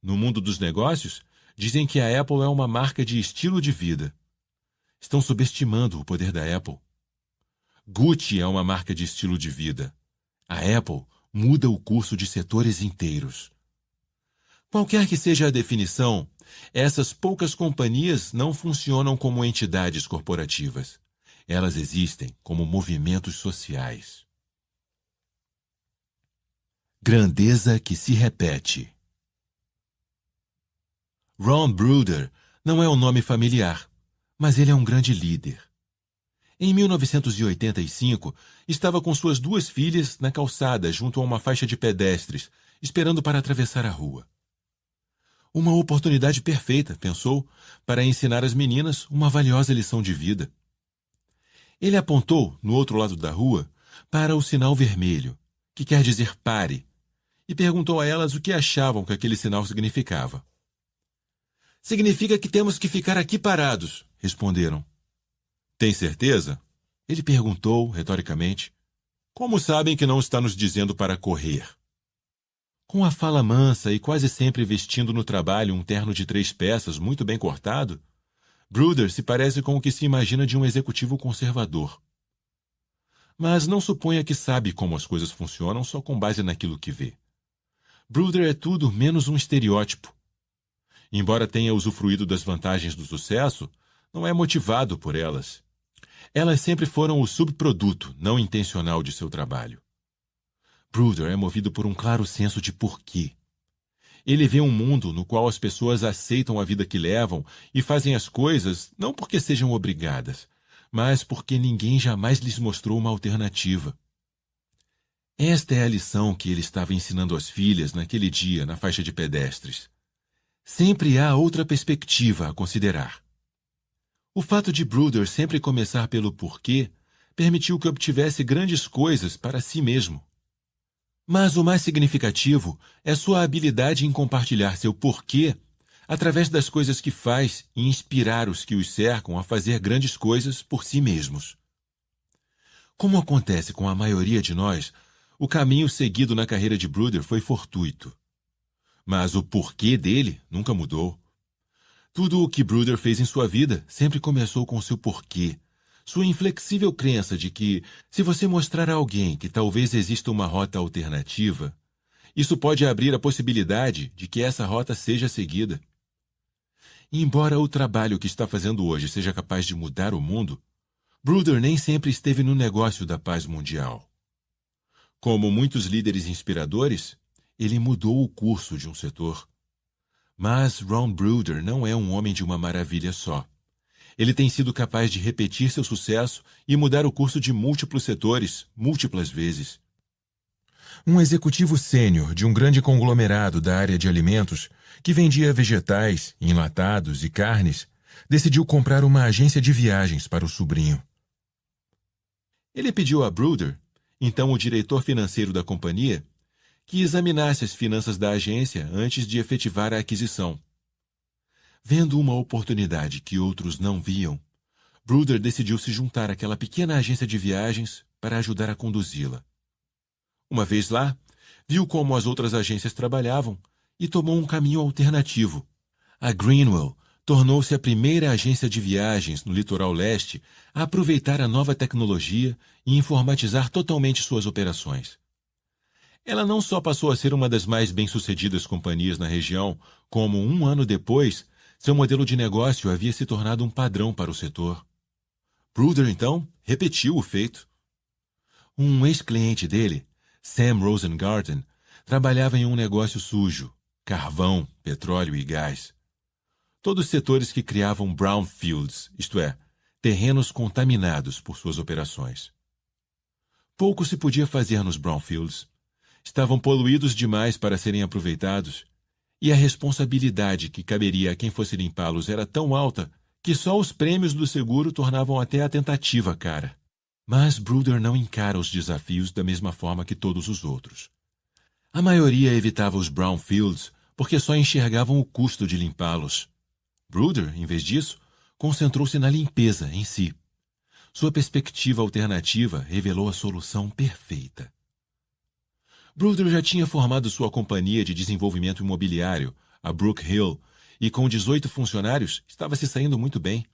No mundo dos negócios, dizem que a Apple é uma marca de estilo de vida. Estão subestimando o poder da Apple. Gucci é uma marca de estilo de vida. A Apple, muda o curso de setores inteiros. Qualquer que seja a definição, essas poucas companhias não funcionam como entidades corporativas. Elas existem como movimentos sociais. Grandeza que se repete. Ron Bruder não é um nome familiar, mas ele é um grande líder. Em 1985, estava com suas 2 filhas na calçada junto a uma faixa de pedestres, esperando para atravessar a rua. Uma oportunidade perfeita, pensou, para ensinar às meninas uma valiosa lição de vida. Ele apontou, no outro lado da rua, para o sinal vermelho, que quer dizer pare, e perguntou a elas o que achavam que aquele sinal significava. Significa que temos que ficar aqui parados, responderam. Tem certeza? Ele perguntou, retoricamente. Como sabem que não está nos dizendo para correr? Com a fala mansa e quase sempre vestindo no trabalho um terno de 3 peças muito bem cortado, Bruder se parece com o que se imagina de um executivo conservador. Mas não suponha que sabe como as coisas funcionam só com base naquilo que vê. Bruder é tudo menos um estereótipo. Embora tenha usufruído das vantagens do sucesso, não é motivado por elas. Elas sempre foram o subproduto não intencional de seu trabalho. Bruder é movido por um claro senso de porquê. Ele vê um mundo no qual as pessoas aceitam a vida que levam e fazem as coisas não porque sejam obrigadas, mas porque ninguém jamais lhes mostrou uma alternativa. Esta é a lição que ele estava ensinando às filhas naquele dia na faixa de pedestres. Sempre há outra perspectiva a considerar. O fato de Bruder sempre começar pelo porquê permitiu que obtivesse grandes coisas para si mesmo. Mas o mais significativo é sua habilidade em compartilhar seu porquê através das coisas que faz e inspirar os que os cercam a fazer grandes coisas por si mesmos. Como acontece com a maioria de nós, o caminho seguido na carreira de Bruder foi fortuito. Mas o porquê dele nunca mudou. Tudo o que Bruder fez em sua vida sempre começou com seu porquê. Sua inflexível crença de que, se você mostrar a alguém que talvez exista uma rota alternativa, isso pode abrir a possibilidade de que essa rota seja seguida. Embora o trabalho que está fazendo hoje seja capaz de mudar o mundo, Bruder nem sempre esteve no negócio da paz mundial. Como muitos líderes inspiradores, ele mudou o curso de um setor. Mas Ron Bruder não é um homem de uma maravilha só. Ele tem sido capaz de repetir seu sucesso e mudar o curso de múltiplos setores, múltiplas vezes. Um executivo sênior de um grande conglomerado da área de alimentos, que vendia vegetais, enlatados e carnes, decidiu comprar uma agência de viagens para o sobrinho. Ele pediu a Bruder, então o diretor financeiro da companhia, que examinasse as finanças da agência antes de efetivar a aquisição. Vendo uma oportunidade que outros não viam, Bruder decidiu se juntar àquela pequena agência de viagens para ajudar a conduzi-la. Uma vez lá, viu como as outras agências trabalhavam e tomou um caminho alternativo. A Greenwell tornou-se a primeira agência de viagens no litoral leste a aproveitar a nova tecnologia e informatizar totalmente suas operações. Ela não só passou a ser uma das mais bem-sucedidas companhias na região, como 1 ano depois, seu modelo de negócio havia se tornado um padrão para o setor. Bruder, então, repetiu o feito. Um ex-cliente dele, Sam Rosengarten, trabalhava em um negócio sujo, carvão, petróleo e gás. Todos setores que criavam brownfields, isto é, terrenos contaminados por suas operações. Pouco se podia fazer nos brownfields. Estavam poluídos demais para serem aproveitados, e a responsabilidade que caberia a quem fosse limpá-los era tão alta que só os prêmios do seguro tornavam até a tentativa cara. Mas Bruder não encara os desafios da mesma forma que todos os outros. A maioria evitava os brownfields porque só enxergavam o custo de limpá-los. Bruder, em vez disso, concentrou-se na limpeza em si. Sua perspectiva alternativa revelou a solução perfeita. Bruder já tinha formado sua companhia de desenvolvimento imobiliário, a Brook Hill, e com 18 funcionários estava se saindo muito bem.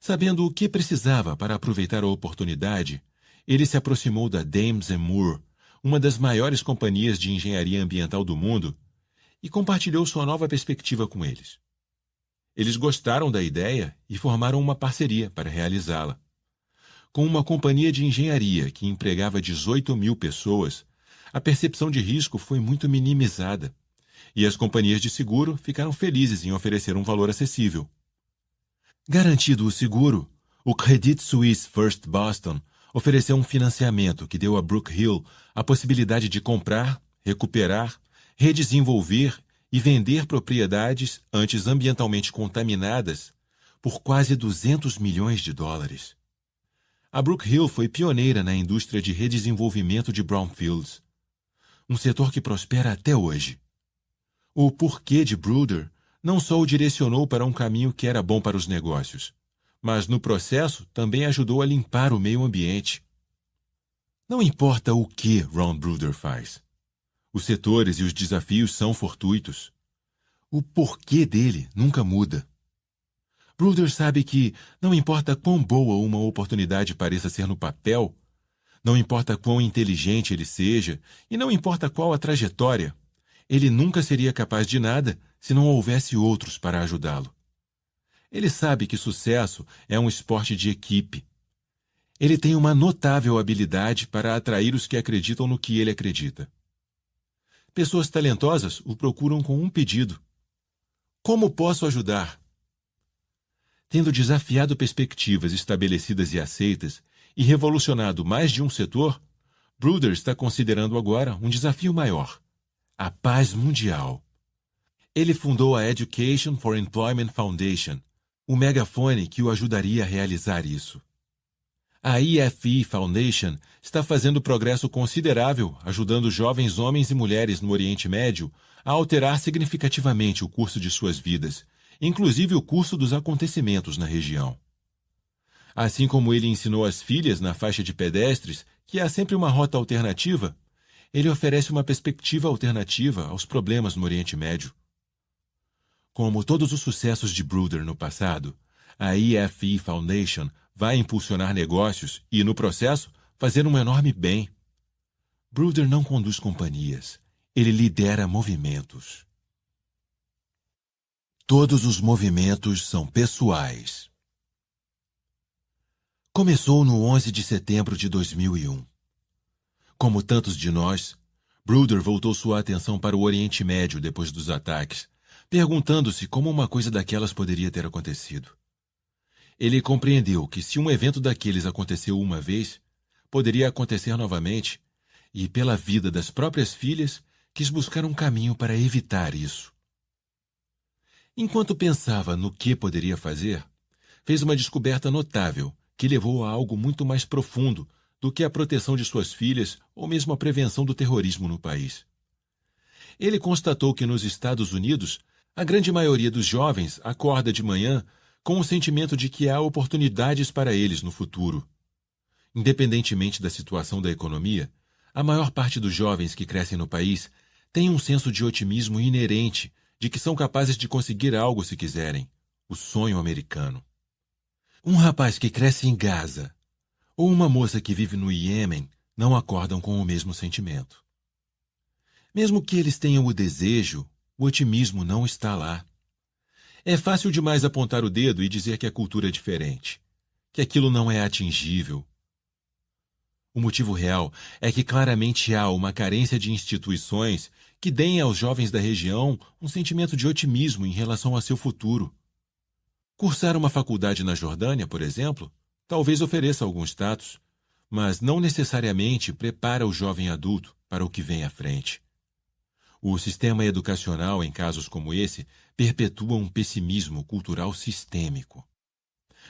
Sabendo o que precisava para aproveitar a oportunidade, ele se aproximou da Dames & Moore, uma das maiores companhias de engenharia ambiental do mundo, e compartilhou sua nova perspectiva com eles. Eles gostaram da ideia e formaram uma parceria para realizá-la. Com uma companhia de engenharia que empregava 18.000 pessoas, a percepção de risco foi muito minimizada, e as companhias de seguro ficaram felizes em oferecer um valor acessível. Garantido o seguro, o Credit Suisse First Boston ofereceu um financiamento que deu a Brook Hill a possibilidade de comprar, recuperar, redesenvolver e vender propriedades antes ambientalmente contaminadas por quase 200 milhões de dólares. A Brook Hill foi pioneira na indústria de redesenvolvimento de brownfields, um setor que prospera até hoje. O porquê de Brooder não só o direcionou para um caminho que era bom para os negócios, mas no processo também ajudou a limpar o meio ambiente. Não importa o que Ron Brooder faz. Os setores e os desafios são fortuitos. O porquê dele nunca muda. Brooder sabe que, não importa quão boa uma oportunidade pareça ser no papel, não importa quão inteligente ele seja e não importa qual a trajetória, ele nunca seria capaz de nada se não houvesse outros para ajudá-lo. Ele sabe que sucesso é um esporte de equipe. Ele tem uma notável habilidade para atrair os que acreditam no que ele acredita. Pessoas talentosas o procuram com um pedido: como posso ajudar? Tendo desafiado perspectivas estabelecidas e aceitas e revolucionado mais de um setor, Brooder está considerando agora um desafio maior: a paz mundial. Ele fundou a Education for Employment Foundation, o megafone que o ajudaria a realizar isso. A EFE Foundation está fazendo progresso considerável, ajudando jovens homens e mulheres no Oriente Médio a alterar significativamente o curso de suas vidas, inclusive o curso dos acontecimentos na região. Assim como ele ensinou às filhas na faixa de pedestres que há sempre uma rota alternativa, ele oferece uma perspectiva alternativa aos problemas no Oriente Médio. Como todos os sucessos de Brooder no passado, a EFE Foundation vai impulsionar negócios e, no processo, fazer um enorme bem. Brooder não conduz companhias, ele lidera movimentos. Todos os movimentos são pessoais. Começou no 11 de setembro de 2001. Como tantos de nós, Brooder voltou sua atenção para o Oriente Médio depois dos ataques, perguntando-se como uma coisa daquelas poderia ter acontecido. Ele compreendeu que se um evento daqueles aconteceu uma vez, poderia acontecer novamente, e pela vida das próprias filhas, quis buscar um caminho para evitar isso. Enquanto pensava no que poderia fazer, fez uma descoberta notável que levou a algo muito mais profundo do que a proteção de suas filhas ou mesmo a prevenção do terrorismo no país. Ele constatou que nos Estados Unidos, a grande maioria dos jovens acorda de manhã com o sentimento de que há oportunidades para eles no futuro. Independentemente da situação da economia, a maior parte dos jovens que crescem no país tem um senso de otimismo inerente de que são capazes de conseguir algo se quiserem, o sonho americano. Um rapaz que cresce em Gaza ou uma moça que vive no Iêmen não acordam com o mesmo sentimento. Mesmo que eles tenham o desejo, o otimismo não está lá. É fácil demais apontar o dedo e dizer que a cultura é diferente, que aquilo não é atingível. O motivo real é que claramente há uma carência de instituições que deem aos jovens da região um sentimento de otimismo em relação a seu futuro. Cursar uma faculdade na Jordânia, por exemplo, talvez ofereça algum status, mas não necessariamente prepara o jovem adulto para o que vem à frente. O sistema educacional, em casos como esse, perpetua um pessimismo cultural sistêmico.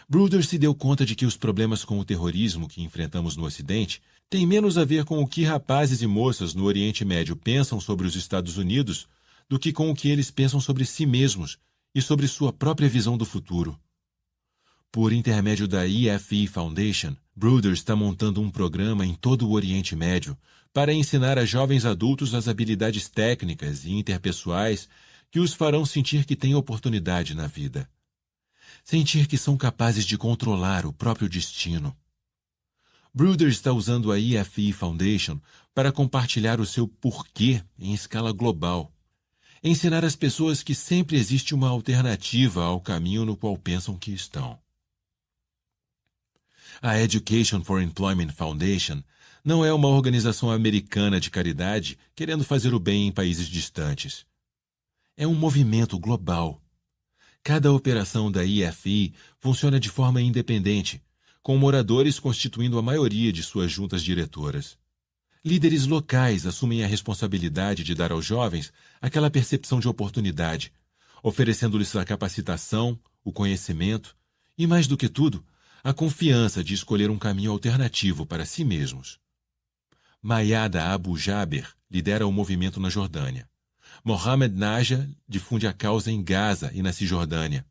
Brooder se deu conta de que os problemas com o terrorismo que enfrentamos no Ocidente têm menos a ver com o que rapazes e moças no Oriente Médio pensam sobre os Estados Unidos do que com o que eles pensam sobre si mesmos e sobre sua própria visão do futuro. Por intermédio da EFE Foundation, Brooder está montando um programa em todo o Oriente Médio para ensinar a jovens adultos as habilidades técnicas e interpessoais que os farão sentir que têm oportunidade na vida. Sentir que são capazes de controlar o próprio destino. Bruder está usando a EFE Foundation para compartilhar o seu porquê em escala global. Ensinar às pessoas que sempre existe uma alternativa ao caminho no qual pensam que estão. A Education for Employment Foundation não é uma organização americana de caridade querendo fazer o bem em países distantes. É um movimento global. Cada operação da EFE funciona de forma independente, com moradores constituindo a maioria de suas juntas diretoras. Líderes locais assumem a responsabilidade de dar aos jovens aquela percepção de oportunidade, oferecendo-lhes a capacitação, o conhecimento e, mais do que tudo, a confiança de escolher um caminho alternativo para si mesmos. Mayada Abu Jaber lidera o movimento na Jordânia. Mohamed Naja difunde a causa em Gaza e na Cisjordânia.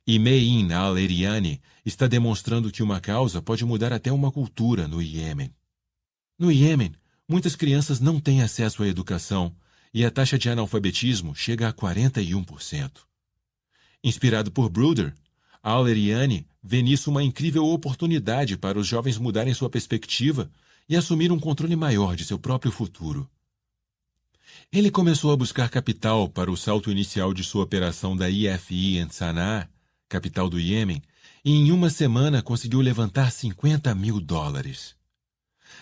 E Mein al-Eriani está demonstrando que uma causa pode mudar até uma cultura no Iêmen. No Iêmen, muitas crianças não têm acesso à educação e a taxa de analfabetismo chega a 41%. Inspirado por Bruder, al-Eriani vê nisso uma incrível oportunidade para os jovens mudarem sua perspectiva e assumir um controle maior de seu próprio futuro. Ele começou a buscar capital para o salto inicial de sua operação da EFE em Sanaa, capital do Iêmen, e em uma semana conseguiu levantar $50 mil.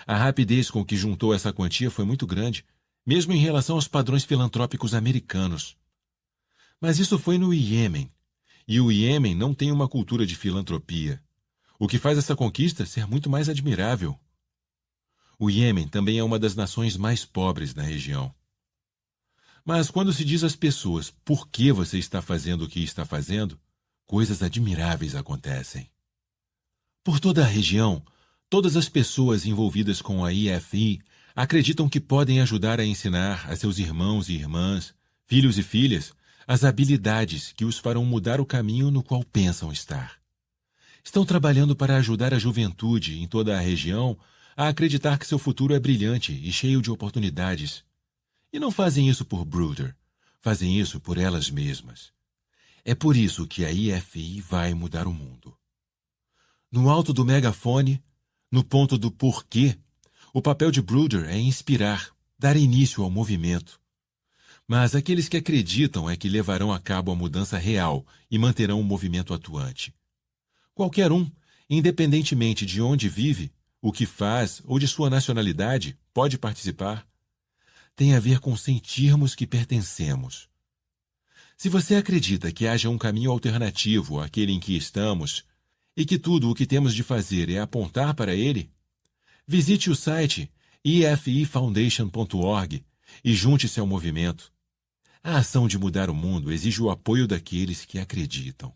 A rapidez com que juntou essa quantia foi muito grande, mesmo em relação aos padrões filantrópicos americanos. Mas isso foi no Iêmen, e o Iêmen não tem uma cultura de filantropia, o que faz essa conquista ser muito mais admirável. O Iêmen também é uma das nações mais pobres da região. Mas quando se diz às pessoas por que você está fazendo o que está fazendo, coisas admiráveis acontecem. Por toda a região, todas as pessoas envolvidas com a EFE acreditam que podem ajudar a ensinar a seus irmãos e irmãs, filhos e filhas, as habilidades que os farão mudar o caminho no qual pensam estar. Estão trabalhando para ajudar a juventude em toda a região a acreditar que seu futuro é brilhante e cheio de oportunidades. E não fazem isso por Bruder, fazem isso por elas mesmas. É por isso que a EFE vai mudar o mundo. No alto do megafone, no ponto do porquê, o papel de Bruder é inspirar, dar início ao movimento. Mas aqueles que acreditam é que levarão a cabo a mudança real e manterão o movimento atuante. Qualquer um, independentemente de onde vive, o que faz ou de sua nacionalidade, pode participar. Tem a ver com sentirmos que pertencemos. Se você acredita que haja um caminho alternativo àquele em que estamos e que tudo o que temos de fazer é apontar para ele, visite o site efefoundation.org e junte-se ao movimento. A ação de mudar o mundo exige o apoio daqueles que acreditam.